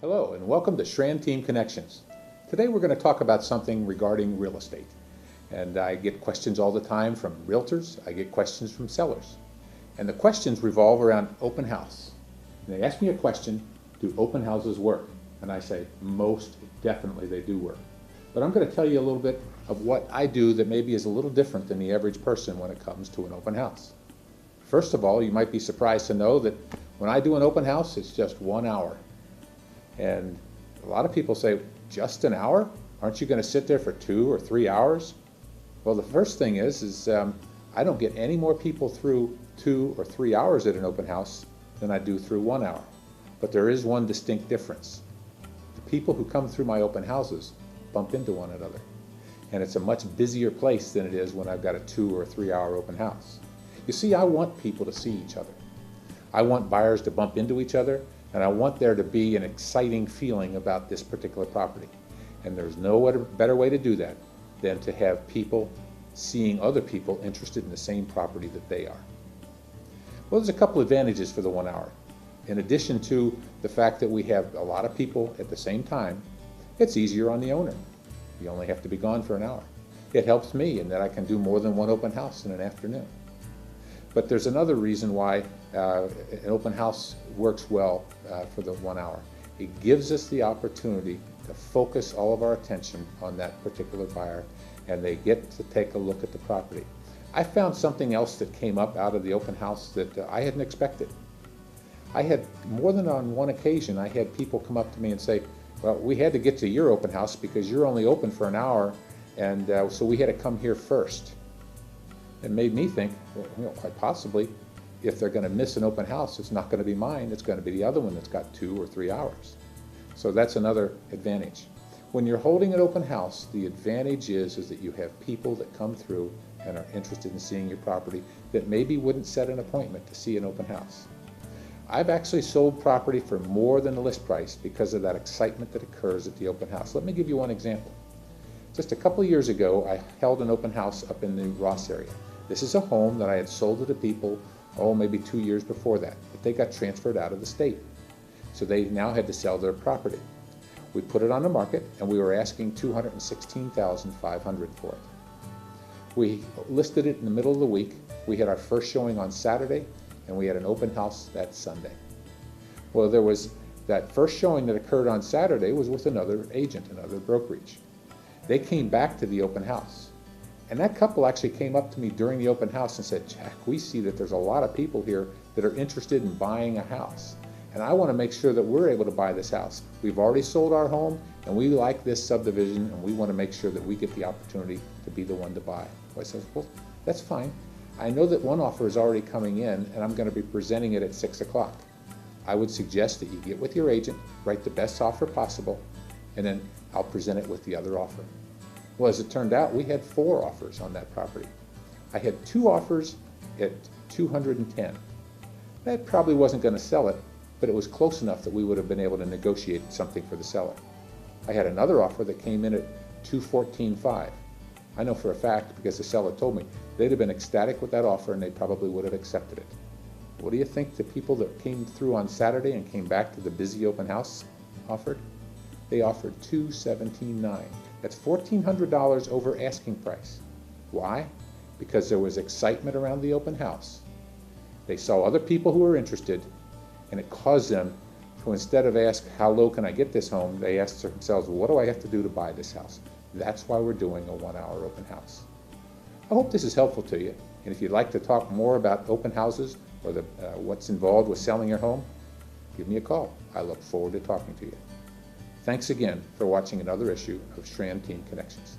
Hello and welcome to Schrand Team Connections. Today we're going to talk about something regarding real estate. And I get questions all the time from realtors, I get questions from sellers. And the questions revolve around open house. And they ask me a question, do open houses work? And I say, most definitely they do work. But I'm going to tell you a little bit of what I do that maybe is a little different than the average person when it comes to an open house. First of all, you might be surprised to know that when I do an open house, it's just 1 hour. And a lot of people say, just an hour? Aren't you going to sit there for 2 or 3 hours? Well, the first thing is I don't get any more people through 2 or 3 hours at an open house than I do through 1 hour. But there is one distinct difference. The people who come through my open houses bump into one another. And it's a much busier place than it is when I've got a 2 or 3 hour open house. You see, I want people to see each other. I want buyers to bump into each other, and I want there to be an exciting feeling about this particular property. And there's no better way to do that than to have people seeing other people interested in the same property that they are. Well, there's a couple advantages for the 1 hour. In addition to the fact that we have a lot of people at the same time, it's easier on the owner. You only have to be gone for an hour. It helps me in that I can do more than one open house in an afternoon. But there's another reason why an open house works well for the 1 hour. It gives us the opportunity to focus all of our attention on that particular buyer, and they get to take a look at the property. I found something else that came up out of the open house that I hadn't expected. I had, more than on one occasion, I had people come up to me and say, well, we had to get to your open house because you're only open for an hour, and so we had to come here first. It made me think, well, quite possibly, if they're going to miss an open house, it's not going to be mine, it's going to be the other one that's got 2 or 3 hours. So that's another advantage. When you're holding an open house, the advantage is that you have people that come through and are interested in seeing your property that maybe wouldn't set an appointment to see an open house. I've actually sold property for more than the list price because of that excitement that occurs at the open house. Let me give you one example. Just a couple of years ago, I held an open house up in the Ross area. This is a home that I had sold to people, maybe 2 years before that, but they got transferred out of the state. So they now had to sell their property. We put it on the market, and we were asking $216,500 for it. We listed it in the middle of the week. We had our first showing on Saturday, and we had an open house that Sunday. Well, there was that first showing that occurred on Saturday was with another agent, another brokerage. They came back to the open house. And that couple actually came up to me during the open house and said, Jack, we see that there's a lot of people here that are interested in buying a house. And I want to make sure that we're able to buy this house. We've already sold our home, and we like this subdivision, and we want to make sure that we get the opportunity to be the one to buy. So I said, well, that's fine. I know that one offer is already coming in, and I'm going to be presenting it at 6 o'clock. I would suggest that you get with your agent, write the best offer possible, and then I'll present it with the other offer. Well, as it turned out, we had 4 offers on that property. I had 2 offers at $210. That probably wasn't going to sell it, but it was close enough that we would have been able to negotiate something for the seller. I had another offer that came in at $214.5. I know for a fact, because the seller told me, they'd have been ecstatic with that offer and they probably would have accepted it. What do you think the people that came through on Saturday and came back to the busy open house offered? They offered $217.9. That's $1,400 over asking price. Why? Because there was excitement around the open house. They saw other people who were interested, and it caused them to, instead of ask, how low can I get this home, they asked themselves, what do I have to do to buy this house? That's why we're doing a 1 hour open house. I hope this is helpful to you, and if you'd like to talk more about open houses or what's involved with selling your home, give me a call. I look forward to talking to you. Thanks again for watching another issue of Schrand Team Connections.